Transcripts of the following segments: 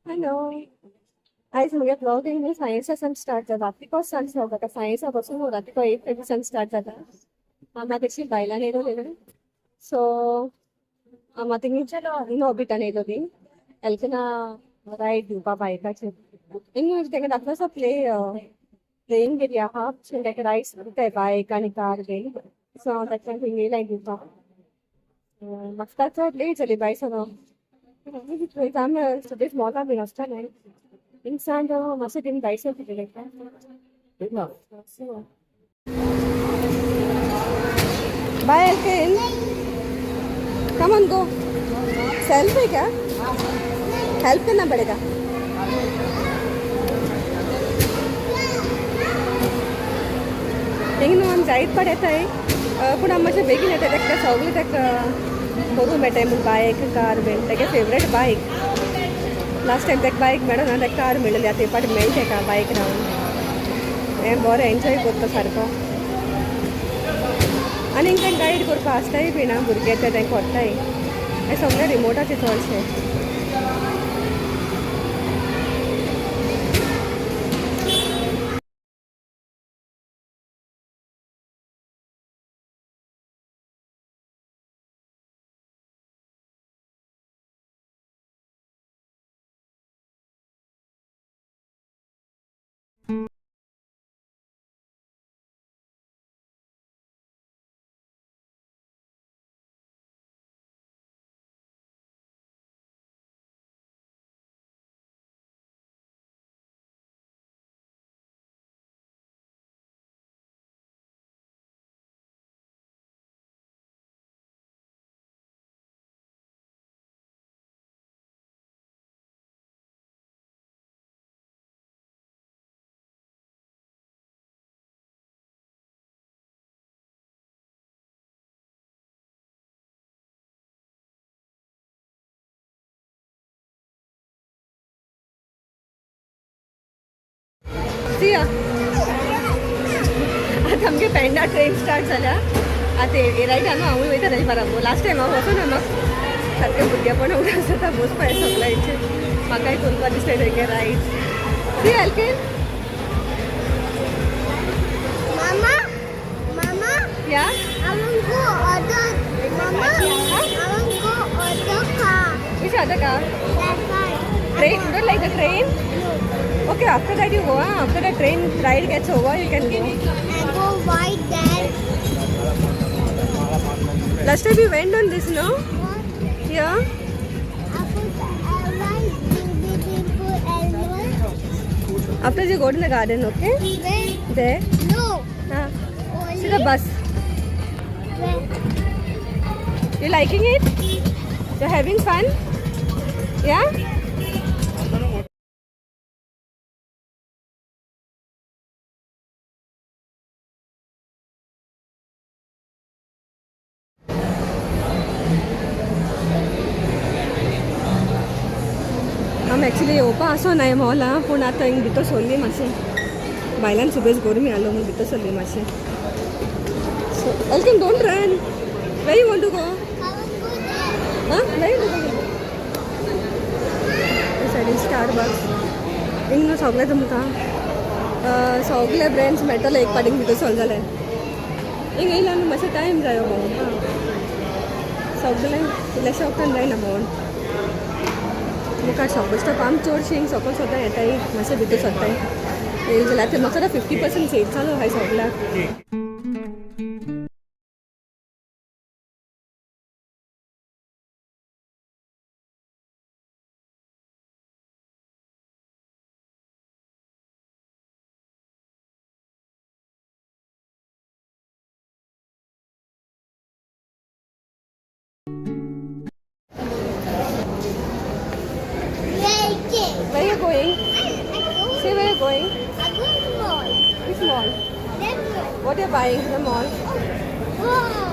Hello. आज मुगे blogging में सायन्स सन स्टार्ट जाता रातिको सन स्टार्ट जाता सायन्स पासून रातिको 8:30 सन स्टार्ट जाता हांव तेशी बायलान येयलोलें सो हांव थिंग इनॉर्बिटान येयलोली एलकना रायड दिवपा बायकाचेर इंग तेका दाखलो प्ले प्लेइंग एरिया आहा सो तेका रायड्स दिताय बायक आनी कार बीन सो हांव तेका थिंग येयलाय दिवपा म्हाका चड लेट जाली बाय सो exam studies मोला बीन आसतालें इंसान मातशें तीन गायस बाय एल्केन कम ऑन गो सेल्फ है क्या हेल्प करना पड़ेगा हिंग न्हू आमी जायत पडयताय पूण हांव मातशें बेगीन येता तेका सगळें तेका बरोवंक मेळटाय म्हूण बायक कार बीन तेगे फेवरेट बायक लास्ट टायम तेका बायक मेळना तेका कार मेळ्ळली आतां हे पाटी मेळटा तेका बायक रावन हें बरें एन्जॉय करता सारको आनी तांकां गायड करपा आसताय बीन भुरगे ते तें करताय हें सगळें रिमोटाचें चडशें सी आतां आमगे पेंडा ट्रेन स्टार्ट जाल्या आतां हे रायट न्हू हांवूय वयता तेजे बाराबर लास्ट टायम हांव वचून म्हाका सारकें भुरगेपण उगडास जाता बसपा हें सगळ्यांचे म्हाकाय करपा दिसता तेगे रायड सी एल्केन Mama, Mama, या I want to go order. Mama, I want to go order car. Which other car That car. train you don't like the train okay after that you go after the train ride gets over you can go I go white there. last time we went on this no What? yeah I put white beautiful animal. after you go to the garden okay Where? there No. see Only the bus where? you liking it you're having fun yeah आम actually येवपा आसो नाय मॉला पूण आतां हिंग भितर सरली मातशें बायलान सुबेज गोरमी आलो म्हूण भितर सरली मातशें सो एल्केन don't run very want to go I want to go there. Very सायडीन स्टार बक्स हिंग न्हू सगळें तुमकां सगळे ब्रँड्स मेळटले एक पाटींग भितर सर जाल्यार हिंग येयला न्हू मातशें टायम जायो भोंवपाक सगळें इल्लेशें वखदान जायना भोंवून मुखार शॉप स्टॉप आम चडशीं हिंग सकयल सोदां येताय मातशें भितर सरताय येयले जाल्यार आतां म्हाका सद्या 50% सेल चालू आहाय सगळ्याक Where are you going? Say where you're going. I go to the mall. Which mall? That one. What are you buying in the mall? Wow.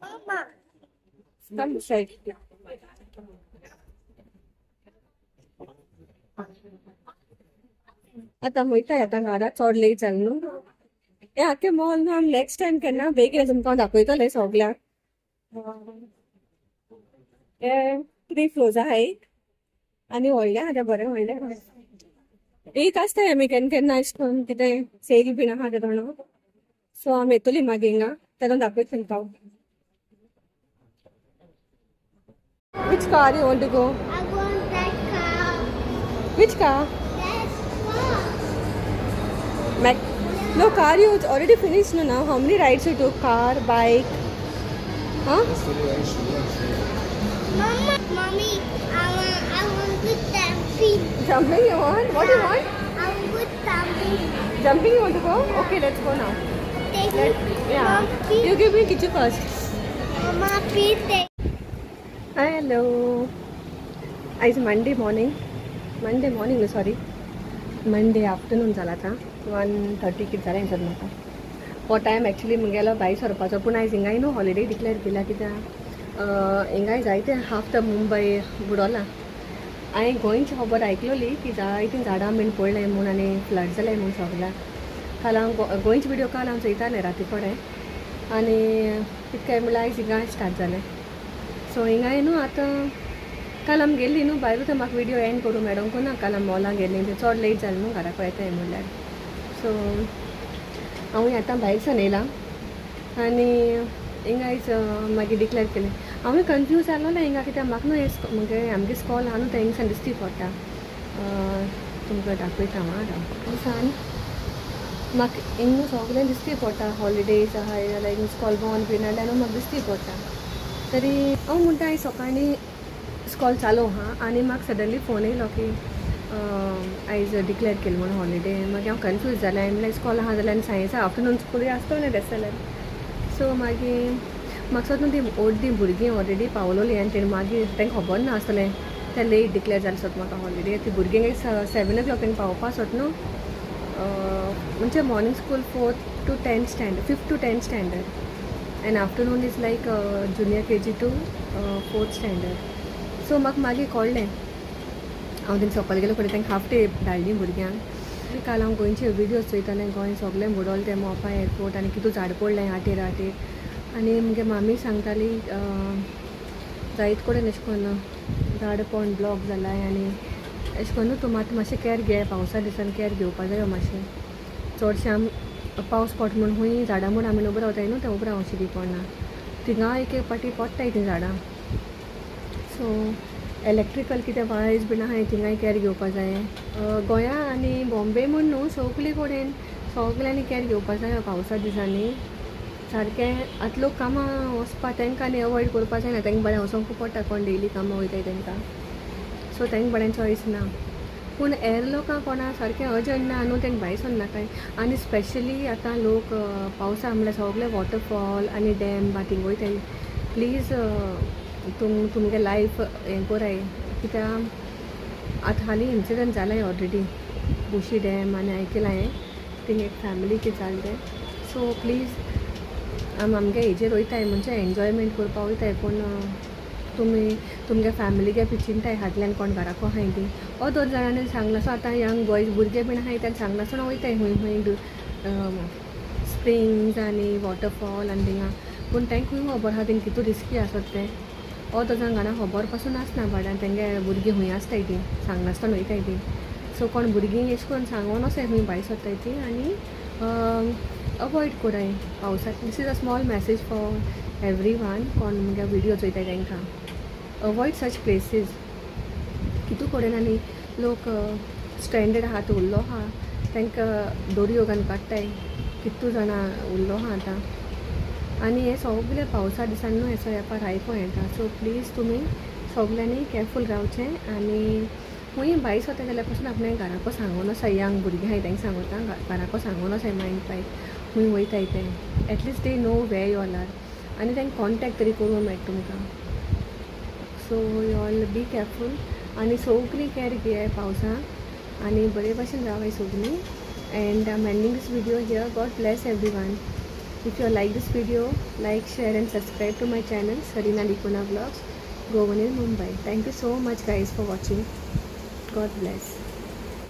Mama. Come this side. आता वयताय आता घरा चड लेट जालें न्हू हे आख्खे मॉल न्हू आमी next time केन्ना बेगीन तुमकां दाखयतले सगळ्याक हे 3 फ्लोर्स आहाय आनी व्हडले आहा ते बरें व्हडले एक आसता आमी केन्ना केन्ना अशें करून कितें सेल बीन आहा ते जाणा सो आमी येतली मागीर हिंगा तेन्ना दाखयता तुमकां Which car you want to go? I want that car. Which car? That car. Mac. No, car you already finished no now. How many rides you took? Car, bike? Huh? Mama, mommy, I want to jumping. Jumping you want? What do you want? I want to jumping. Jumping you want to go? Okay, let's go now. Take me. Yeah. Mom, please. You give me kitchen first. Mama, please take. Hello. It's Monday morning. Monday morning, sorry. Monday afternoon जाला था 1:30 कित जाला हिंसर म्हाका हो time actually मुगेलो भायर सरपाचो पूण आयज हिंगाय न्हू हॉलिडे डिक्लेअर केला कित्याक हिंगाय जायते हाफ द मुंबय बुडोला हांवें गोंयची खबर आयकलोली की जायतीं झाडां बीन पडलें म्हूण आनी फ्लड जालें म्हूण सगळ्याक काल हांव गोंयचे व्हिडिओ काल हांव चयतालें राती फडें आनी कितें म्हणल्यार आयज हिंगा स्टार्ट जालें सो हिंगाय न्हू आतां काल आमी गेल्ली न्हू भायर तर म्हाका व्हिडिओ एंड करूं मेळोंकू ना काल आमी मॉलाक गेल्ली ते चड लेट जालें न्हू घरा येताय म्हणल्यार सो हांवूय आतां भायर सावन येयलां आनी हिंगायच मागीर डिक्लेअर केलें हांवूय कन्फ्यूज जालोलें हिंगा कित्याक म्हाका न्हू म्हणजे आमगे स्कॉल आहा न्हू तें हिंगसान दिसती पडटा तुमकां दाखयता हांव हिंगसान म्हाका हिंग सगळें दिसती पडटा हॉलिडेज आहाय जाल्यार हिंग स्कॉल बंद बीन जाल्यार न्हू म्हाका दिसती पडटा तरी हांव म्हणटा आयज सकाळीं स्कॉल चालू आहा आनी म्हाका सडनली फोन येयलो की आयज डिक्लेअर केलें म्हणून हॉलिडे मागीर हांव कन्फ्यूज जालें हांवें म्हणल्यार स्कॉल आहा जाल्यार सायन्स आफ्टरनून स्कूल आसतलें तेश जाल्यार सो मागीर म्हाका सोदून ती अर्दी भुरगीं ऑलरेडी पावलोलीं आनी तेणी मागीर तांकां खबर नासतलें तें लेट डिक्लेअर जालें सोद म्हाका हॉलिडे ती भुरगीं 7 o'clock तांकां पावपा सोद न्हू म्हणजे morning school 4th to 10th standard 5th to 10th standard and afternoon is like junior KG to 4th standard सो म्हाका मागीर कळ्ळें हांव तेंका सकाळीं गेलो फुडें तांकां हाफ डे धाडली भुरग्यांक काल हांव गोंयचे विडियोज चोयतालें गोंय सगळें बुडोलें तें मोपा एअरपोर्ट आनी कितू झाड पडलें हाटेर आनी मुगे मामी सांगताली जायत कडेन अशें करून झाड पडून ब्लॉक जालाय आनी अशें करून तूं मातशें कॅर घे पावसा दिसान कॅर घेवपा जायो मातशें चडशें पावस पड म्हूण खूंय झाडां म्हूण आमी उबो रावताय न्हू तें उबो रावची बी पडना थिंगा एक पाटी पडटाय तीं झाडां सो इलेक्ट्रिकल कितें वायर्स बीन आहाय थिंगाय कॅर घेवपा जाय गोंया आनी बॉम्बे म्हूण न्हू सगळे कडेन सगल्यांनी कॅर घेवपा जाय पावसा दिसांनी सारकें आतां लोक कामां वचपा तांकां आनी अवॉयड करपा जायना तांकां बरें वचोंकू पडटा कोण डेली कामां वयताय तांकां सो तांकां बरें चॉयस ना पूण हेर लोकांक कोणा सारकें अर्जंट ना न्हू तांकां भायर सरनाकाय आनी स्पेशली आतां लोक पावसा म्हणल्यार सगळे वॉटरफॉल आनी डॅम बातींग वयताय प्लीज तुमगे लायफ हें कोराय कित्याक आतां हालीं इन्सिडंट जालाय ऑलरेडी बुशी डॅम आनी आयकलां हांवें थिंग एक फॅमिली कितें जालें तें सो प्लीज आमगे हेजेर वयताय म्हणजे एन्जॉयमेंट करपा वयताय पूण तुमगे फॅमिलीगे पिचिंताय हातल्यान कोण घराको आहाय ती ओ 2 जाणांनी सांगला सो आतां यंग बॉयज भुरगे बीन आहाय तांकां सांगला सो वयताय खूंय स्प्रिंग्स आनी वॉटरफॉल आनी थिंगा पूण तांकां खबर आहा थिंग कितू रिस्की आसत तें ओ 2 जाणां खबर पासून आसना भाड्यान तेंगे भुरगीं खूंय आसताय ती सांगनासतना वयताय ती सो कोण भुरगीं अशें करून सांगून वसाय खूंय भायर सरताय ती आनी अवॉयड कोराय पावसाक this is a small message for every one कोण मुगे व्हिडिओ चोयताय तांकां अवॉयड सच प्लेसीस कितू कडेन आनी लोक स्ट्रँडेड आहा तो उरलो आहा तांकां दोरयो घालून काडटाय कितू जाणां उरलो आहा आतां आनी हे सगळे पावसा दिसान न्हू हेचो वेपार आयको येता सो प्लीज तुमी सगल्यांनी कॅरफूल रावचें आनी खूंय भायर सरता जाल्यार पासून आपणें घराको सांगून वसाय यंग भुरगीं आहाय तांकां सांगता घराको सांगून वसाय मायंड पाय खूंय वयताय तें at least they know where you all are आनी तांकां कॉन्टेक्ट तरी करूं मेळटा तुमकां so you all be careful आनी सगळीं कॅर घेयाय पावसाक आनी बरे भाशेन रावाय सगळीं and I am ending this video here God bless everyone If you like this video, like, share and subscribe to my channel Sarina Vlogs, Govan in Mumbai. Thank you so much guys for watching. God bless.